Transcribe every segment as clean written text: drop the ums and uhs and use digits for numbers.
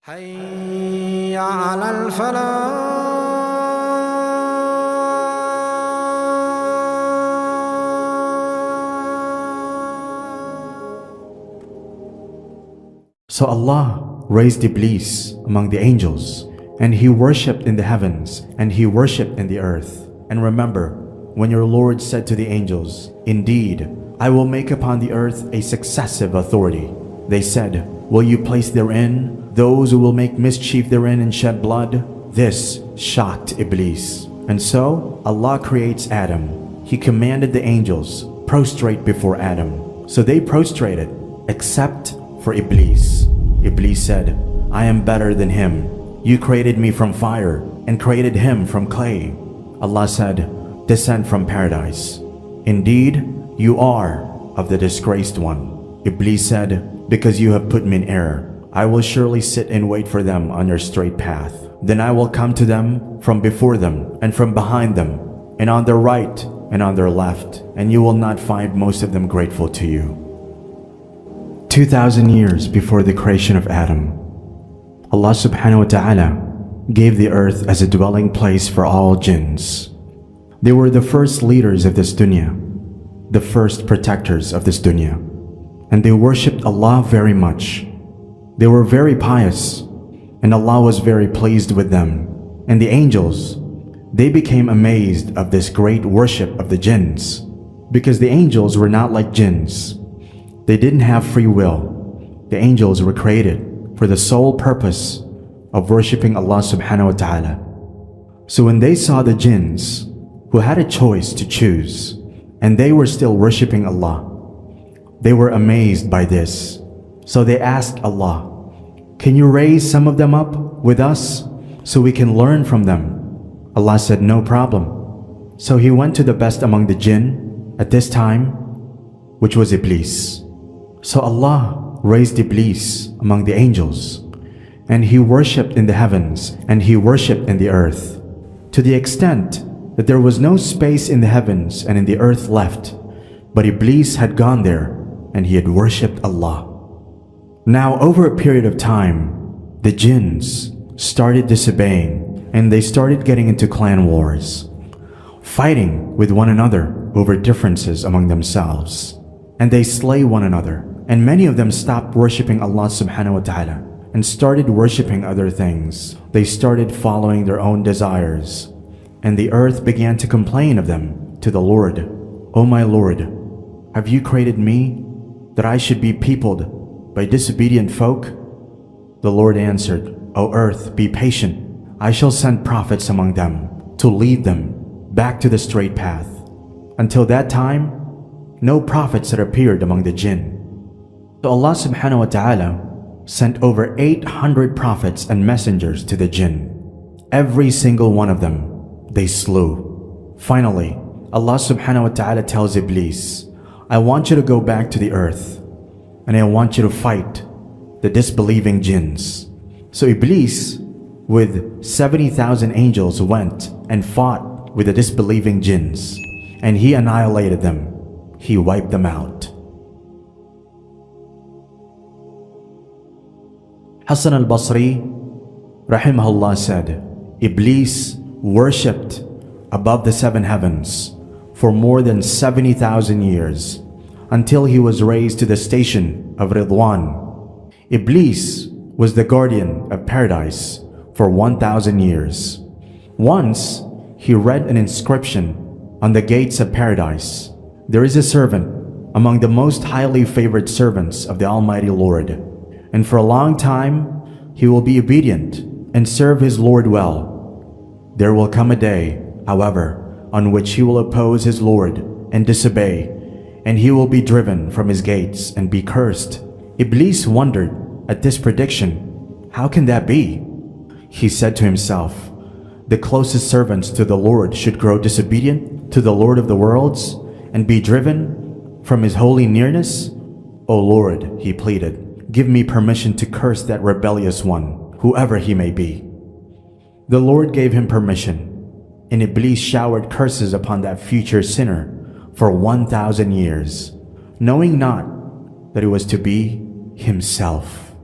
حي على الفلاح. So Allah raised Iblis among the angels, and he worshipped in the heavens, and he worshipped in the earth. And remember, when your Lord said to the angels, "Indeed, I will make upon the earth a successive authority," they said, "Will you place therein those who will make mischief therein and shed blood?" This shocked Iblis. And so Allah creates Adam. He commanded the angels, prostrate before Adam. So they prostrated, except for Iblis. Iblis said, "I am better than him. You created me from fire and created him from clay." Allah said, "Descend from paradise. Indeed, you are of the disgraced one." Iblis said, "Because you have put me in error, I will surely sit and wait for them on your straight path. Then I will come to them from before them and from behind them, and on their right and on their left, and you will not find most of them grateful to you." 2,000 years before the creation of Adam, Allah subhanahu wa ta'ala gave the earth as a dwelling place for all jinns. They were the first leaders of this dunya, the first protectors of this dunya, and they worshipped Allah very much. They were very pious, and Allah was very pleased with them. And the angels, they became amazed of this great worship of the jinns, because the angels were not like jinns. They didn't have free will. The angels were created for the sole purpose of worshipping Allah subhanahu wa ta'ala. So when they saw the jinns, who had a choice to choose, and they were still worshipping Allah, they were amazed by this. So they asked Allah, "Can you raise some of them up with us so we can learn from them?" Allah said, "No problem." So he went to the best among the jinn at this time, which was Iblis. So Allah raised Iblis among the angels, and he worshipped in the heavens, and he worshipped in the earth, to the extent that there was no space in the heavens and in the earth left, but Iblis had gone there, and he had worshipped Allah. Now, over a period of time, the jinns started disobeying, and they started getting into clan wars, fighting with one another over differences among themselves. And they slay one another, and many of them stopped worshipping Allah subhanahu wa ta'ala and started worshipping other things. They started following their own desires, and the earth began to complain of them to the Lord. "O my Lord, have you created me that I should be peopled by disobedient folk?" The Lord answered, "O earth, be patient. I shall send prophets among them to lead them back to the straight path." Until that time, no prophets had appeared among the jinn. So Allah subhanahu wa ta'ala sent over 800 prophets and messengers to the jinn. Every single one of them they slew. Finally, Allah subhanahu wa ta'ala tells Iblis, "I want you to go back to the earth, and I want you to fight the disbelieving jinns." So Iblis, with 70,000 angels, went and fought with the disbelieving jinns, and he annihilated them. He wiped them out. Hassan al-Basri, rahimahullah, said, "Iblis worshipped above the 7 heavens for more than 70,000 years, until he was raised to the station of Ridwan. Iblis was the guardian of paradise for 1,000 years. Once, he read an inscription on the gates of paradise. There is a servant among the most highly favored servants of the Almighty Lord, and for a long time he will be obedient and serve his Lord well. There will come a day, however, on which he will oppose his Lord and disobey, and he will be driven from his gates and be cursed." Iblis wondered at this prediction. How can that be? He said to himself, "The closest servants to the Lord should grow disobedient to the Lord of the worlds and be driven from his holy nearness? O Lord," he pleaded, "give me permission to curse that rebellious one, whoever he may be." The Lord gave him permission, and Iblis showered curses upon that future sinner for 1,000 years, knowing not that it was to be himself.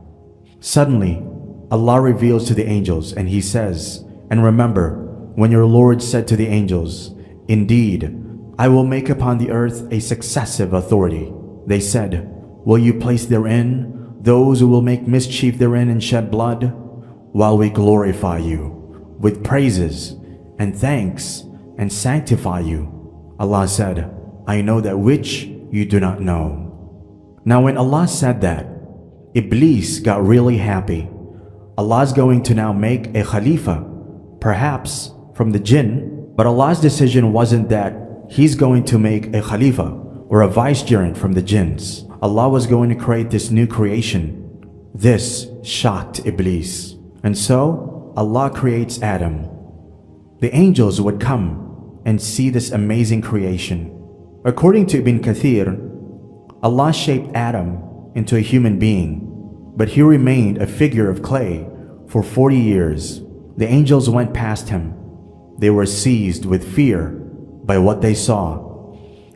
Suddenly, Allah reveals to the angels and He says, "And remember, when your Lord said to the angels, 'Indeed, I will make upon the earth a successive authority,' they said, 'Will you place therein those who will make mischief therein and shed blood? While we glorify you with praises and thanks and sanctify you.' Allah said, 'I know that which you do not know.'" Now when Allah said that, Iblis got really happy. Allah's going to now make a Khalifa, perhaps from the jinn, but Allah's decision wasn't that He's going to make a Khalifa or a vicegerent from the jinns. Allah was going to create this new creation. This shocked Iblis. And so Allah creates Adam. The angels would come and see this amazing creation. According to Ibn Kathir, Allah shaped Adam into a human being, but he remained a figure of clay for 40 years. The angels went past him. They were seized with fear by what they saw.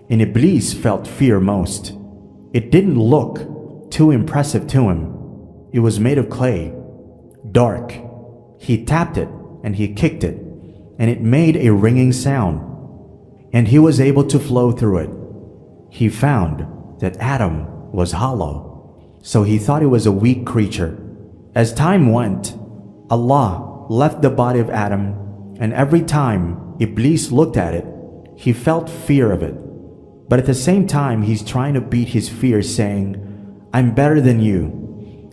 And Iblis felt fear most. It didn't look too impressive to him. It was made of clay, dark. He tapped it and he kicked it, and it made a ringing sound, and he was able to flow through it. He found that Adam was hollow, so he thought it was a weak creature. As time went, Allah left the body of Adam, and every time Iblis looked at it, he felt fear of it. But at the same time, he's trying to beat his fear, saying, "I'm better than you.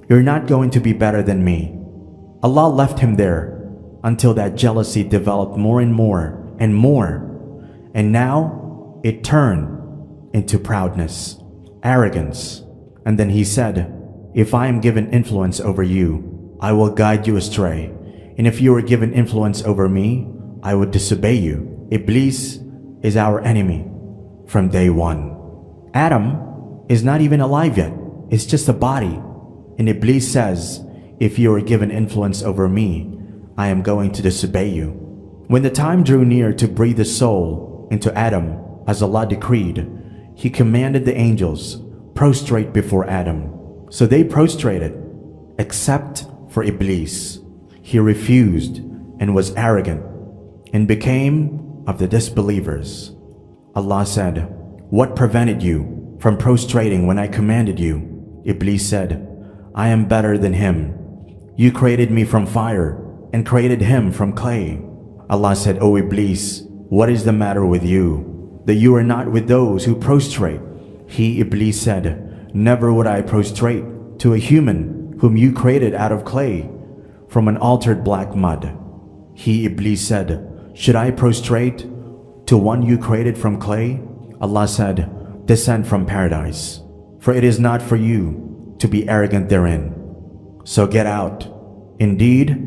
You're not going to be better than me." Allah left him there until that jealousy developed more and more and more. And now it turned into proudness, arrogance. And then he said, "If I am given influence over you, I will guide you astray. And if you are given influence over me, I would disobey you." Iblis is our enemy from day one. Adam is not even alive yet. It's just a body. And Iblis says, "If you are given influence over me, I am going to disobey you." When the time drew near to breathe the soul into Adam, as Allah decreed, He commanded the angels prostrate before Adam. So they prostrated, except for Iblis. He refused and was arrogant and became of the disbelievers. Allah said, "What prevented you from prostrating when I commanded you?" Iblis said, "I am better than him. You created me from fire and created him from clay." Allah said, "O Iblis, what is the matter with you, that you are not with those who prostrate?" He, Iblis, said, "Never would I prostrate to a human whom you created out of clay, from an altered black mud." He, Iblis, said, "Should I prostrate to one you created from clay?" Allah said, "Descend from paradise, for it is not for you to be arrogant therein. So get out. Indeed,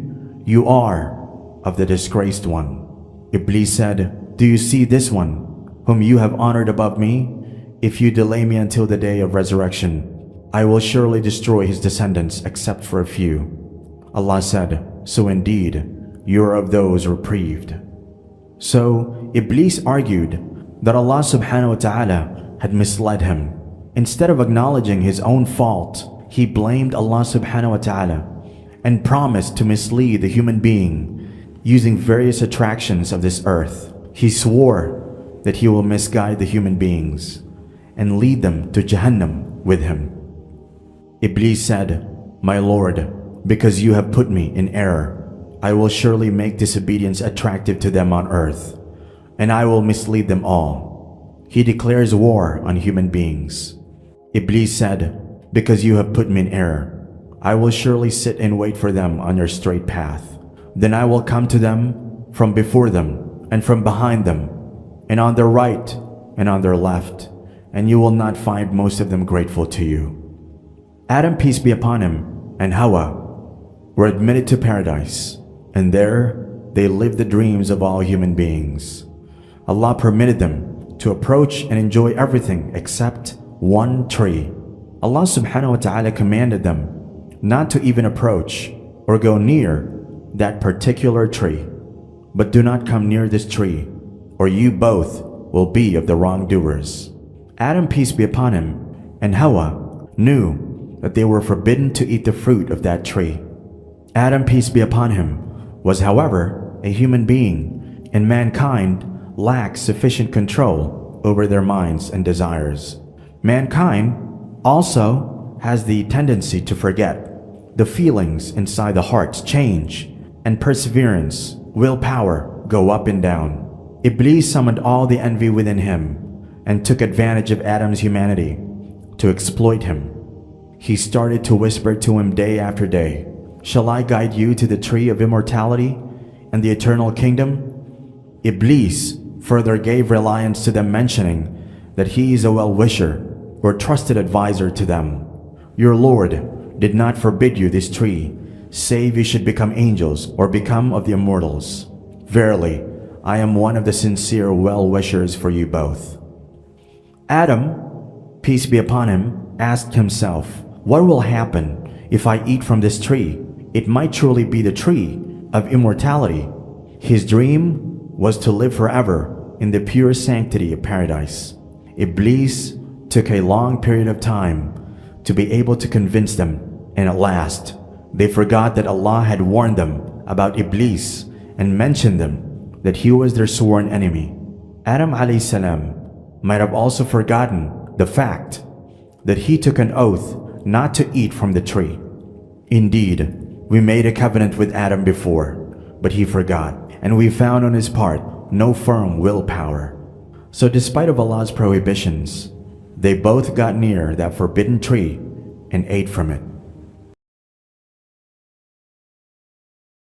you are of the disgraced one." Iblis said, "Do you see this one, whom you have honored above me? If you delay me until the day of resurrection, I will surely destroy his descendants except for a few." Allah said, "So indeed, you are of those reprieved." So Iblis argued that Allah subhanahu wa ta'ala had misled him. Instead of acknowledging his own fault, he blamed Allah subhanahu wa ta'ala and promised to mislead the human being using various attractions of this earth. He swore that he will misguide the human beings and lead them to Jahannam with him. Iblis said, "My Lord, because you have put me in error, I will surely make disobedience attractive to them on earth, and I will mislead them all." He declares war on human beings. Iblis said, "Because you have put me in error, I will surely sit and wait for them on your straight path. Then I will come to them from before them and from behind them, and on their right and on their left, and you will not find most of them grateful to you." Adam, peace be upon him, and Hawa were admitted to paradise, and there they lived the dreams of all human beings. Allah permitted them to approach and enjoy everything except one tree. Allah subhanahu wa ta'ala commanded them not to even approach or go near that particular tree. "But do not come near this tree, or you both will be of the wrongdoers." Adam, peace be upon him, and Hawa knew that they were forbidden to eat the fruit of that tree. Adam, peace be upon him, was, however, a human being, and mankind lacks sufficient control over their minds and desires. Mankind also has the tendency to forget. The feelings inside the hearts change, and perseverance, willpower go up and down. Iblis summoned all the envy within him and took advantage of Adam's humanity to exploit him. He started to whisper to him day after day, "Shall I guide you to the tree of immortality and the eternal kingdom?" Iblis further gave reliance to them, mentioning that he is a well-wisher or trusted advisor to them. "Your Lord did not forbid you this tree, save you should become angels or become of the immortals. Verily, I am one of the sincere well-wishers for you both." Adam, peace be upon him, asked himself, "What will happen if I eat from this tree? It might truly be the tree of immortality." His dream was to live forever in the pure sanctity of paradise. Iblis took a long period of time to be able to convince them, and at last they forgot that Allah had warned them about Iblis and mentioned them that he was their sworn enemy. Adam alayhi salam might have also forgotten the fact that he took an oath not to eat from the tree. Indeed, we made a covenant with Adam before, but he forgot, and we found on his part no firm willpower. So despite of Allah's prohibitions, they both got near that forbidden tree and ate from it.